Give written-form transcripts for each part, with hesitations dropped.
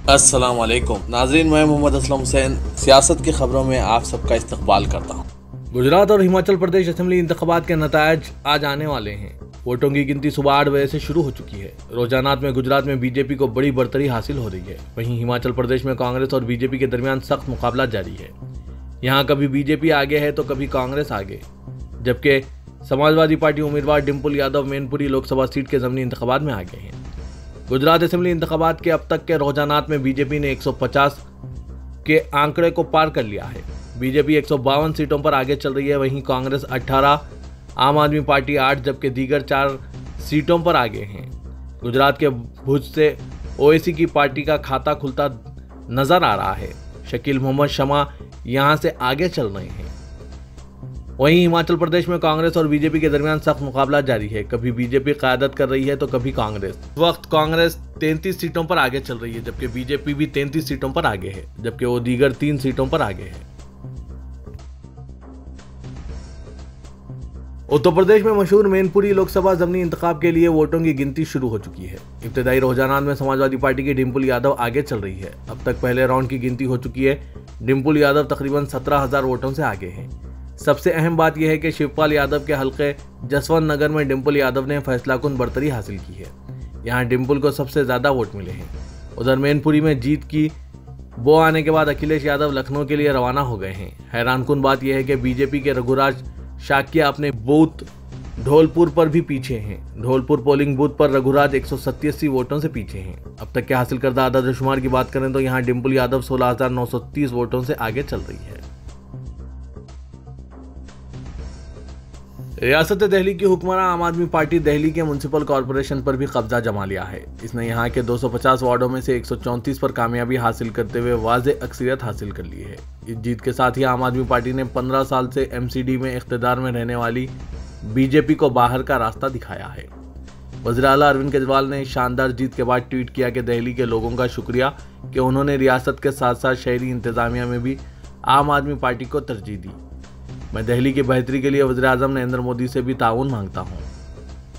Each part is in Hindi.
अस्सलाम वालेकुम नाज़रीन, मैं मोहम्मद असलम हुसैन सियासत की खबरों में आप सबका इस्तकबाल करता हूँ। गुजरात और हिमाचल प्रदेश असेंबली इंतखाबात के नतायज आज आने वाले हैं। वोटों की गिनती सुबह 8 बजे से शुरू हो चुकी है। रोजानात में गुजरात में बीजेपी को बड़ी बढ़तरी हासिल हो रही है। वहीं हिमाचल प्रदेश में कांग्रेस और बीजेपी के दरमियान सख्त मुकाबला जारी है। यहाँ कभी बीजेपी आगे है तो कभी कांग्रेस आगे, जबकि समाजवादी पार्टी उम्मीदवार डिम्पल यादव मैनपुरी लोकसभा सीट के ज़मीनी इंतखाबात में आगे हैं। गुजरात असेंबली इंतखाबात के अब तक के रुझानात में बीजेपी ने 150 के आंकड़े को पार कर लिया है। बीजेपी 152 सीटों पर आगे चल रही है। वहीं कांग्रेस 18, आम आदमी पार्टी 8 जबकि दीगर 4 सीटों पर आगे हैं। गुजरात के भुज से ओवैसी की पार्टी का खाता खुलता नजर आ रहा है। शकील मोहम्मद शमा यहां से आगे चल रहे हैं। वहीं हिमाचल प्रदेश में कांग्रेस और बीजेपी के दरमियान सख्त मुकाबला जारी है। कभी बीजेपी क़यादत कर रही है तो कभी कांग्रेस। इस वक्त कांग्रेस 33 सीटों पर आगे चल रही है, जबकि बीजेपी भी 33 सीटों पर आगे है, जबकि वो दीगर 3 सीटों पर आगे है। उत्तर प्रदेश में मशहूर मैनपुरी लोकसभा ज़मीनी इंतखाब के लिए वोटों की गिनती शुरू हो चुकी है। इब्तदाई रुझानात में समाजवादी पार्टी की डिम्पल यादव आगे चल रही है। अब तक पहले राउंड की गिनती हो चुकी है। डिम्पल यादव तकरीबन 17,000 वोटों से आगे हैं। सबसे अहम बात यह है कि शिवपाल यादव के हलके जसवंत नगर में डिम्पल यादव ने फैसलाकुन बढ़तरी हासिल की है। यहाँ डिम्पल को सबसे ज़्यादा वोट मिले हैं। उधर मैनपुरी में जीत की बो आने के बाद अखिलेश यादव लखनऊ के लिए रवाना हो गए हैं। हैरानकुन बात यह है कि बीजेपी के रघुराज शाक्या अपने बूथ धौलपुर पर भी पीछे हैं। धौलपुर पोलिंग बूथ पर रघुराज 187 वोटों से पीछे हैं। अब तक के हासिल करदा आदादशुमार की बात करें तो यहाँ डिम्पल यादव 16,930 वोटों से आगे चल रही है। रियासत दिल्ली की हुक्मरान आम आदमी पार्टी दिल्ली के म्युनिसिपल कॉरपोरेशन पर भी कब्जा जमा लिया है। इसने यहाँ के 250 वार्डों में से 134 पर कामयाबी हासिल करते हुए वाज़ेह अक्सरियत हासिल कर ली है। इस जीत के साथ ही आम आदमी पार्टी ने 15 साल से एमसीडी में इख्तिदार में रहने वाली बीजेपी को बाहर का रास्ता दिखाया है। वज़ीर आला अरविंद केजरीवाल ने शानदार जीत के बाद ट्वीट किया कि दिल्ली के लोगों का शुक्रिया कि उन्होंने रियासत के साथ साथ शहरी इंतजामिया में भी आम आदमी पार्टी को तरजीह दी। मैं दिल्ली की बेहतरी के लिए वज़ीर-ए-आज़म नरेंद्र मोदी से भी ताउन मांगता हूं।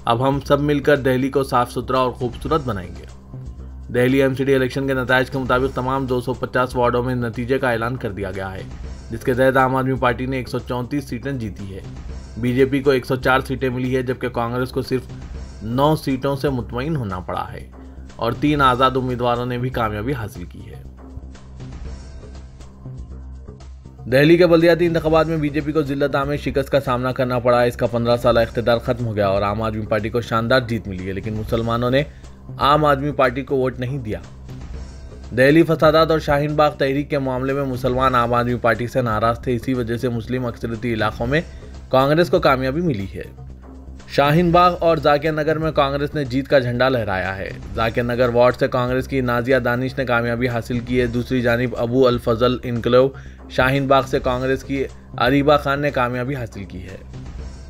अब हम सब मिलकर दिल्ली को साफ सुथरा और खूबसूरत बनाएंगे। दिल्ली एमसीडी इलेक्शन के नतायज के मुताबिक तमाम 250 वार्डों में नतीजे का ऐलान कर दिया गया है, जिसके तहत आम आदमी पार्टी ने 134 सीटें जीती है। बीजेपी को 104 सीटें मिली है, जबकि कांग्रेस को सिर्फ 9 सीटों से मुतमईन होना पड़ा है और 3 आज़ाद उम्मीदवारों ने भी कामयाबी हासिल की है। दिल्ली के बल्दियाती इंतखाबात में बीजेपी को जिल्लत आमेज शिकस्त का सामना करना पड़ा है। इसका 15 साला इख्तिदार खत्म हो गया और आम आदमी पार्टी को शानदार जीत मिली है, लेकिन मुसलमानों ने आम आदमी पार्टी को वोट नहीं दिया। दिल्ली फसादात और शाहीन बाग तहरीक के मामले में मुसलमान आम आदमी पार्टी से नाराज थे। इसी वजह से मुस्लिम अक्सरियती इलाकों में कांग्रेस को कामयाबी मिली है। शाहीन बाग और जाकिर नगर में कांग्रेस ने जीत का झंडा लहराया है। जाकिर नगर वार्ड से कांग्रेस की नाजिया दानिश ने कामयाबी हासिल की है। दूसरी जानिब अबू अल फजल इनकलाब शाहीन बाग से कांग्रेस की अरीबा खान ने कामयाबी हासिल की है।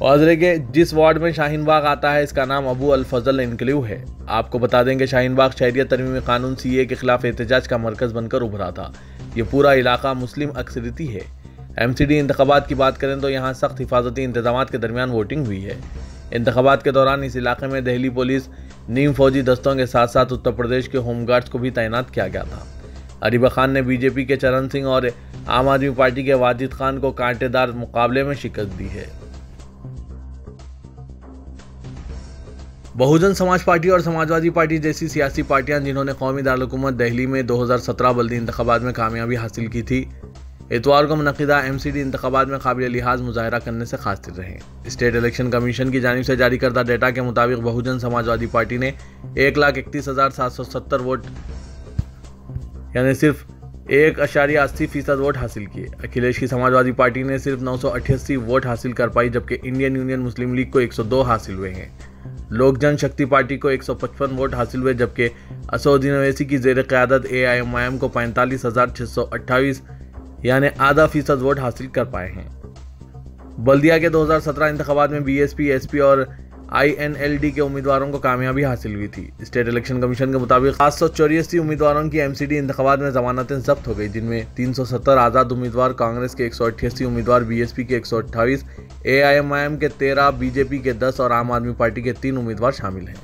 वाज़ेह के जिस वार्ड में शाहीन बाग आता है इसका नाम अबू अल फजल इनकलाब है। आपको बता दें कि शाहीन बाग शहरियत तरमीमी कानून सीए के खिलाफ एहतजाज का मरकज़ बनकर उभरा था। ये पूरा इलाका मुस्लिम अक्सरियती है। एमसीडी इंतखाबात की बात करें तो यहाँ सख्त हिफाजती इंतजाम के दरमियान वोटिंग हुई है। इंतखाबात के दौरान इस इलाके में दिल्ली पुलिस नीम फौजी दस्तों के साथ साथ उत्तर प्रदेश के होमगार्ड्स को भी तैनात किया गया था। अरीबा खान ने बीजेपी के चरण सिंह और आम आदमी पार्टी के वाजिद खान को कांटेदार मुकाबले में शिकस्त दी है। बहुजन समाज पार्टी और समाजवादी पार्टी जैसी सियासी पार्टियां जिन्होंने कौमी दारुल-हुकूमत दिल्ली में 2017 बल्दी इंतखाबात में कामयाबी हासिल की थी, इतवार को मुनक़िदा एमसीडी इंतखाबात में काबिल लिहाज मुजाहरा करने से खातिर रहे। स्टेट इलेक्शन कमीशन की जानिब से जारी करदा डेटा के मुताबिक बहुजन समाजवादी पार्टी ने 1,31,770 वोट यानी सिर्फ 1.80% वोट हासिल किए। अखिलेश की समाजवादी पार्टी ने सिर्फ 988 वोट हासिल कर पाई, जबकि इंडियन यूनियन मुस्लिम लीग को 102 हासिल हुए हैं। लोक जनशक्ति पार्टी को 155 वोट हासिल हुए, जबकि असदुद्दीन ओवैसी की ज़ेर क़यादत AIMIM को 45,628 यानी आधा फीसद वोट हासिल कर पाए हैं। बल्दिया के 2017 इंतखाबात में BSP, SP और INLD के उम्मीदवारों को कामयाबी हासिल हुई थी। स्टेट इलेक्शन कमीशन के मुताबिक 784 उम्मीदवारों की एमसीडी इंतखाबात में जमानतें जब्त हो गई, जिनमें 370 आज़ाद उम्मीदवार, कांग्रेस के 188 उम्मीदवार, BSP के 128, AIMIM के 13, BJP के 10 और आम आदमी पार्टी के 3 उम्मीदवार शामिल हैं।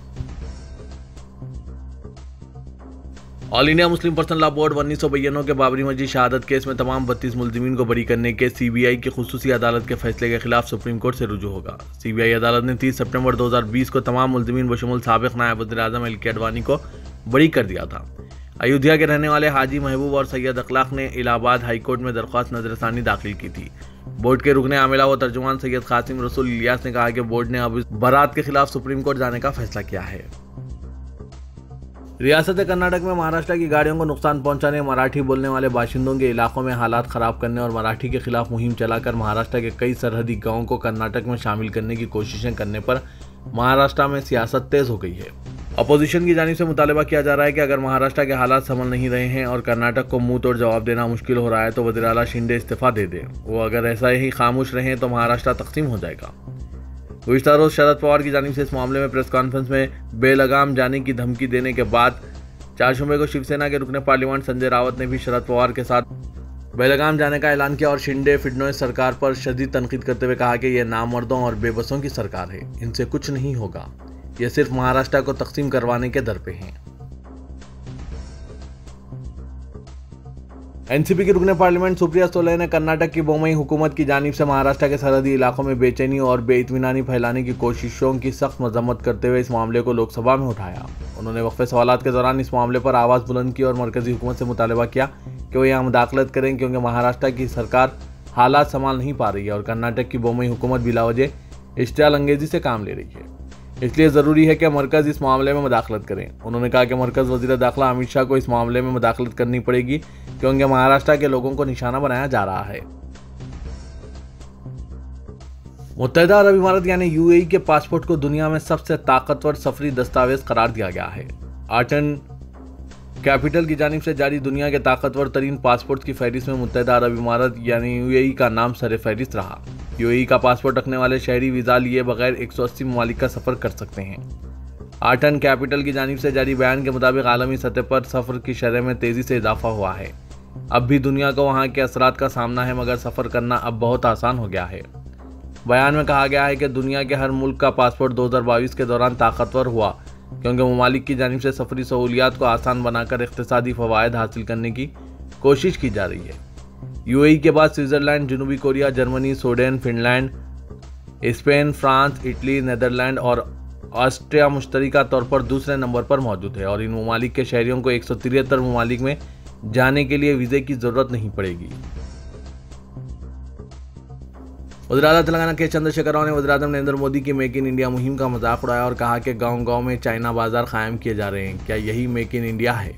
All India Muslim personal law board 1992 के बाबरी मस्जिद शहादत केस में तमाम 32 मुलजिमीन को बरी करने के सीबीआई की खुसूसी अदालत के फैसले के खिलाफ सुप्रीम कोर्ट से रुजू होगा। सीबीआई अदालत ने 30 सितंबर 2020 को तमाम मुलजिमीन बशमुल साबिक नायब वज़ीर-ए-आज़म एल के अडवाणी को बरी कर दिया था। अयोध्या के रहने वाले हाजी महबूब और सैयद अखलाक ने इलाहाबाद हाईकोर्ट में दरख्वास्त नजरसानी दाखिल की थी। बोर्ड के रुकने आमिला व तर्जुमान सैयद कासिम रसूल इलियास ने कहा कि बोर्ड ने अब बरात के खिलाफ सुप्रीम कोर्ट जाने का फैसला किया है। रियासत कर्नाटक में महाराष्ट्र की गाड़ियों को नुकसान पहुंचाने, मराठी बोलने वाले बाशिंदों के इलाकों में हालात खराब करने और मराठी के खिलाफ मुहिम चलाकर महाराष्ट्र के कई सरहदी गांवों को कर्नाटक में शामिल करने की कोशिशें करने पर महाराष्ट्र में सियासत तेज हो गई है। अपोजिशन की जानिब से मुतालबा किया जा रहा है कि अगर महाराष्ट्र के हालात संभल नहीं रहे हैं और कर्नाटक को मुंह तोड़ जवाब देना मुश्किल हो रहा है तो वज़ीर आला शिंदे इस्तीफा दे दें। वो अगर ऐसा ही खामोश रहें तो महाराष्ट्र तकसीम हो जाएगा। गुज़िश्ता रोज शरद पवार की जानिब से इस मामले में प्रेस कॉन्फ्रेंस में बेलगाम जाने की धमकी देने के बाद 4 जुम्मे को शिवसेना के रुकने पार्लियामेंट संजय रावत ने भी शरद पवार के साथ बेलगाम जाने का ऐलान किया और शिंदे फिडनोइस सरकार पर शदीद तनकीद करते हुए कहा कि यह नामर्दों और बेबसों की सरकार है, इनसे कुछ नहीं होगा, यह सिर्फ महाराष्ट्र को तकसीम करवाने के दर पे हैं। एनसीपी की रुकने पार्लियामेंट सुप्रिया सुले ने कर्नाटक की बोमई हुकूमत की जानिब से महाराष्ट्र के सरहदी इलाकों में बेचैनी और बेइत्मीनानी फैलाने की कोशिशों की सख्त मजम्मत करते हुए इस मामले को लोकसभा में उठाया। उन्होंने वक्फे सवालात के दौरान इस मामले पर आवाज़ बुलंद की और मरकजी हुकूमत से मुतालबा किया कि वो यहाँ मुदाखलत करें क्योंकि महाराष्ट्र की सरकार हालात संभाल नहीं पा रही है और कर्नाटक की बोमई हुकूमत बिलावजह इश्तियाल अंगेजी से काम ले रही है, इसलिए ज़रूरी है कि मरकज़ इस मामले में मुदाखलत करें। उन्होंने कहा कि मरकज़ वज़ीर दाखिला अमित शाह को इस मामले में मुदाखलत करनी पड़ेगी क्योंकि महाराष्ट्र के लोगों को निशाना बनाया जा रहा है। मुत्तहिदा अरब इमारात यानी यूएई के पासपोर्ट को दुनिया में सबसे ताकतवर सफरी दस्तावेज करार दिया गया है। आर्टन कैपिटल की जानिब से जारी दुनिया के ताकतवर तरीन पासपोर्ट की फहरिस्त में मुत्तहिदा अरब इमारात यानी यूएई का नाम सर फहरिस्त रहा। यूएई का पासपोर्ट रखने वाले शहरी वीज़ा लिए बगैर 180 ममालिक का सफ़र कर सकते हैं। आर्टन कैपिटल की जानिब से जारी बयान के मुताबिक आलमी सतह पर सफ़र की शरह में तेज़ी से इजाफा हुआ है। अब भी दुनिया को वहाँ के असरात का सामना है, मगर सफ़र करना अब बहुत आसान हो गया है। बयान में कहा गया है कि दुनिया के हर मुल्क का पासपोर्ट 2022 के दौरान ताकतवर हुआ क्योंकि ममालिक की जानिब से सफरी सहूलियात को आसान बनाकर इक़्तिसादी फ़वाइद हासिल करने की कोशिश की जा रही है। यूएई के बाद स्विट्ज़रलैंड, जनूबी Korea, Germany, Sweden, Finland, Spain, France, Italy, Netherlands और ऑस्ट्रिया मुश्तरका तौर पर दूसरे नंबर पर मौजूद है और इन ममालिक के शहरियों को 173 ममालिक में जाने के लिए वीज़े की ज़रूरत नहीं पड़ेगी। वज़ीर-ए-आला तेलंगाना के चंद्रशेखर राव ने वज़ीर-ए-आज़म नरेंद्र मोदी की मेक इन इंडिया मुहिम का मजाक उड़ाया और कहा कि गांव-गांव में चाइना बाजार कायम किए जा रहे हैं, क्या यही मेक इन इंडिया है?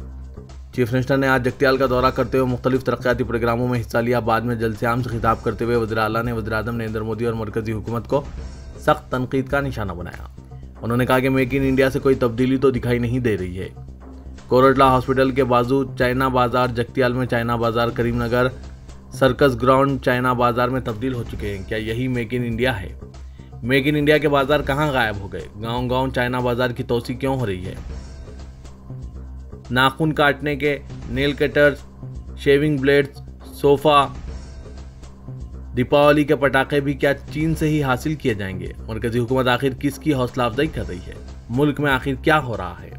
चीफ मिनिस्टर ने आज जगतियाल का दौरा करते हुए मुख्तलिफ तरक्याती प्रोग्रामों में हिस्सा लिया। बाद में जलसे-आम से खिताब करते हुए वज़ीर-ए-आला ने वज़ीर-ए-आज़म नरेंद्र मोदी और मरकजी हुकूमत को सख्त तनकीद का निशाना बनाया। उन्होंने कहा कि मेक इन इंडिया से कोई तब्दीली तो दिखाई नहीं दे रही है। कोरटला हॉस्पिटल के बाजू चाइना बाजार, जगतियाल में चाइना बाजार, करीमनगर सर्कस ग्राउंड चाइना बाजार में तब्दील हो चुके हैं, क्या यही मेक इन इंडिया है? मेक इन इंडिया के बाजार कहाँ गायब हो गए? गांव-गांव चाइना बाजार की तोसी क्यों हो रही है? नाखून काटने के nail cutters, shaving blades, sofa, Deepavali के पटाखे भी क्या चीन से ही हासिल किए जाएंगे? मरकजी हुकूमत आखिर किसकी हौसला अफजाई कर रही है? मुल्क में आखिर क्या हो रहा है?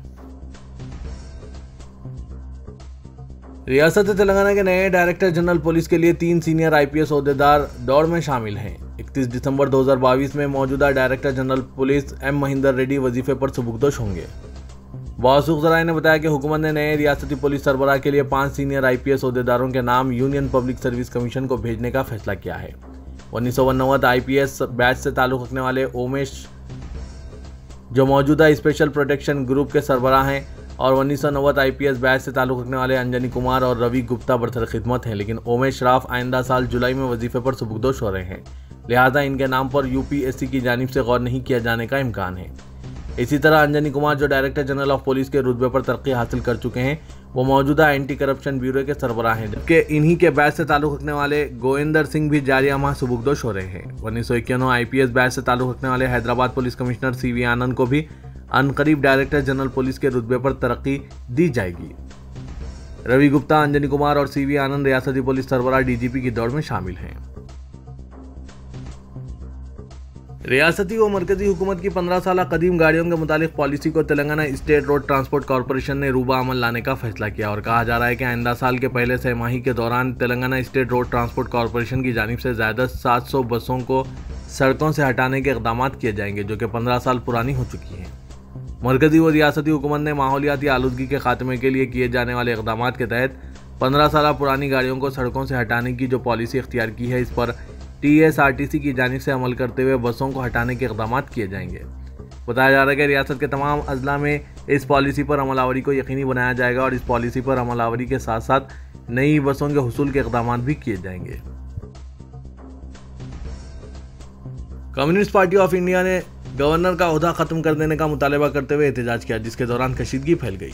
रियासत तेलंगाना के नए डायरेक्टर जनरल पुलिस के लिए 3 सीनियर आईपीएस ओहदेदार दौड़ में शामिल हैं। 31 दिसंबर 2022 में मौजूदा director general police M Mahinder Reddy वजीफे पर सुबुकदोश होंगे। वासूख ज़राए ने बताया कि हुकूमत ने नए रियासती पुलिस सरबराह के लिए 5 सीनियर आईपीएस ओहदेदारों के नाम यूनियन पब्लिक सर्विस कमीशन को भेजने का फैसला किया है। 1989 आईपीएस बैच से ताल्लुक़ रखने वाले ओमेश, जो मौजूदा स्पेशल प्रोटेक्शन ग्रुप के सरबराह हैं, और 1990 आईपीएस बैच से ताल्लुक़ रखने वाले अंजनी कुमार और रवि गुप्ता बरसर खिदमत हैं, लेकिन ओमेश राफ आइंदा साल जुलाई में वजीफे पर सुबुकदोश हो रहे हैं, लिहाजा इनके नाम पर यूपीएससी की जानिब से गौर नहीं किया जाने का इम्कान है। इसी तरह अंजनी कुमार, जो डायरेक्टर जनरल ऑफ पुलिस के रुतबे पर तरक्की हासिल कर चुके हैं, वो मौजूदा एंटी करप्शन ब्यूरो के सरबराह हैं, जबकि इन्हीं के बैच से ताल्लुक़ रखने वाले गोविंदर सिंह भी जारिया माह सुबुकदोश हो रहे हैं। 1991 आईपीएस बैच से ताल्लुक़ रखने वाले हैदराबाद पुलिस कमिश्नर सीवी आनंद को भी अनकरीब डायरेक्टर जनरल पुलिस के रुतबे पर तरक्की दी जाएगी। रवि गुप्ता, अंजनी कुमार और सीवी आनंद रियासती पुलिस सरबराह डीजीपी की दौड़ में शामिल हैं। रियासती व मरकजी हुकूमत की 15 साल कदीम गाड़ियों के मुतालिक पॉलिसी को Telangana state road transport corporation ने रूबा अमल लाने का फैसला किया और कहा जा रहा है कि आइंदा साल के पहले छमाही के दौरान Telangana state road transport corporation की जानिब से ज़्यादा 700 बसों को सड़कों से हटाने के इक़दाम किए जाएंगे जो कि 15 साल पुरानी हो चुकी हैं। मरकजी व रियासती हुकूमत ने माहौलियाती आलूदगी के खात्मे के लिए किए जाने वाले इक़दाम के तहत 15 साल पुरानी गाड़ियों को सड़कों से हटाने की जो पॉलिसी इख्तियार की है, इस पर TSRTC की जानिब से अमल करते हुए बसों को हटाने के इक़दाम किए जाएंगे। बताया जा रहा है कि रियासत के तमाम अजला में इस पॉलिसी पर अमलावरी को यकीनी बनाया जाएगा और इस पॉलिसी पर अमलावरी के साथ साथ नई बसों के हुसूल के इक़दाम भी किए जाएंगे। कम्युनिस्ट पार्टी ऑफ इंडिया ने गवर्नर का ओहदा खत्म कर देने का मुतालबा करते हुए एहतजाज किया, जिसके दौरान कशीदगी फैल गई।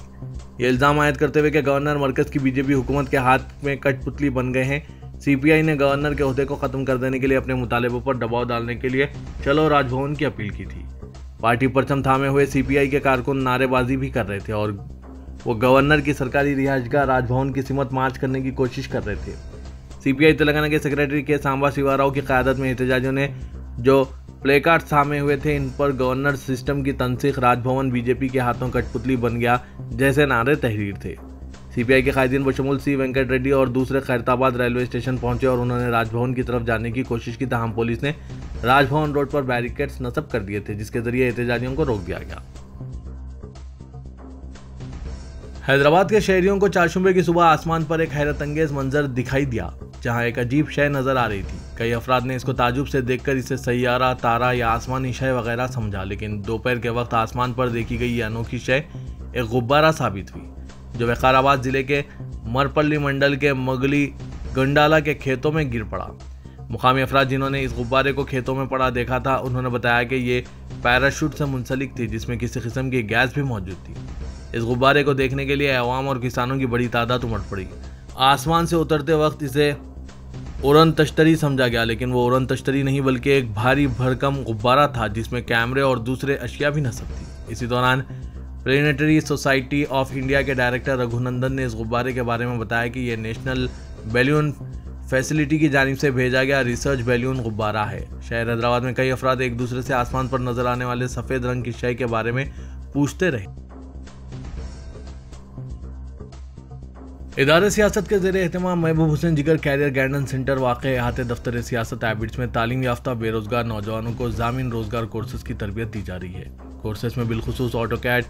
ये इल्ज़ाम आयद करते हुए कि गवर्नर मरकज़ की बीजेपी हुकूमत के हाथ में कठपुतली बन गए हैं। CPI ने गवर्नर के ओहदे को ख़त्म कर देने के लिए अपने मुतालबों पर दबाव डालने के लिए चलो राजभवन की अपील की थी। पार्टी परचम थामे हुए CPI के कारकुन नारेबाजी भी कर रहे थे और वो गवर्नर की सरकारी रिहाइशगाह राजभवन की सिमत मार्च करने की कोशिश कर रहे थे। CPI तेलंगाना के सेक्रेटरी के सांबा शिवाराव की क़यादत में एहतजाजियों ने जो प्लेकार्ड थामे हुए थे, इन पर गवर्नर सिस्टम की तनसीख, राजभवन बीजेपी के हाथों कठपुतली बन गया जैसे नारे तहरीर थे। CPI के कायदीन बशमूल C वेंकट रेड्डी और दूसरे खैरताबाद रेलवे स्टेशन पहुंचे और उन्होंने राजभवन की तरफ जाने की कोशिश की, ताहम पुलिस ने राजभवन रोड पर बैरिकेड्स नस्ब कर दिए थे, जिसके जरिए एहतजाजियों को रोक दिया गया। हैदराबाद के शहरियों को चारशंबे की सुबह आसमान पर एक हैरत अंगेज मंजर दिखाई दिया, जहां एक अजीब शय नजर आ रही थी। कई अफराद ने इसको ताजुब से देखकर इसे सैयारा, तारा या आसमानी शय वगैरह समझा, लेकिन दोपहर के वक्त आसमान पर देखी गई यह अनोखी शय एक गुब्बारा साबित हुई, जो विकाराबाद जिले के मरपल्ली मंडल के मगली गंडाला के खेतों में गिर पड़ा। मुकामी अफराद जिन्होंने इस गुब्बारे को खेतों में पड़ा देखा था, उन्होंने बताया कि ये पैराशूट से मुंसलिक थी, जिसमें किसी किस्म की गैस भी मौजूद थी। इस गुब्बारे को देखने के लिए अवाम और किसानों की बड़ी तादाद उमड़ पड़ी। आसमान से उतरते वक्त इसे उड़न तश्तरी समझा गया, लेकिन वो उड़न तश्तरी नहीं बल्कि एक भारी भरकम गुब्बारा था जिसमें कैमरे और दूसरे अशिया भी नस्ब थी। इसी दौरान प्लेनेटरी सोसाइटी ऑफ इंडिया के डायरेक्टर रघुनंदन ने इस गुब्बारे के बारे में बताया कि यह नेशनल बैलून फैसिलिटी की जानिब से भेजा गया रिसर्च बैलून गुब्बारा है। शहर हैदराबाद में कई अफराद एक दूसरे से आसमान पर नजर आने वाले सफ़ेद रंग की शय के बारे में पूछते रहे। इदारे सियासत के ज़ेरे एहतमाम महबूब हुसैन जिगर कैरियर गाइडेंस सेंटर वाक़ अहाते दफ्तर सियासत एबिट्स में तालीम याफ्ता बेरोजगार नौजवानों को ज़ामिन रोजगार कोर्सेज की तरबियत दी जा रही है। कोर्सेज में बिलखुसूस ऑटोकैड,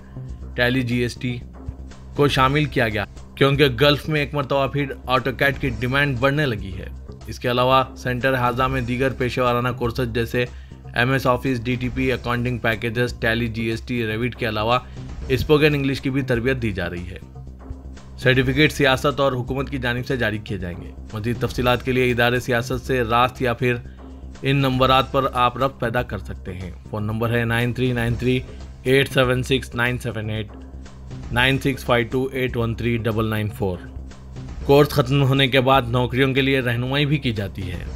टैली, GST को शामिल किया गया, क्योंकि गल्फ में एक मरतबा फिर ऑटोकैड की डिमांड बढ़ने लगी है। इसके अलावा सेंटर हाजा में दीगर पेशेवाराना कोर्सेज जैसे MS office, DTP, accounting packages, tally, GST, Revit के अलावा स्पोकन इंग्लिश की भी तरबियत दी जा रही है। सर्टिफिकेट सियासत और हुकूमत की जानिब से जारी किए जाएंगे। मज़ीद तफसीलात के लिए इदारे सियासत से रास्त या फिर इन नंबरात पर आप रब्त पैदा कर सकते हैं। फ़ोन नंबर है 9393876978 9652813994। कोर्स ख़त्म होने के बाद नौकरियों के लिए रहनुमाई भी की जाती है।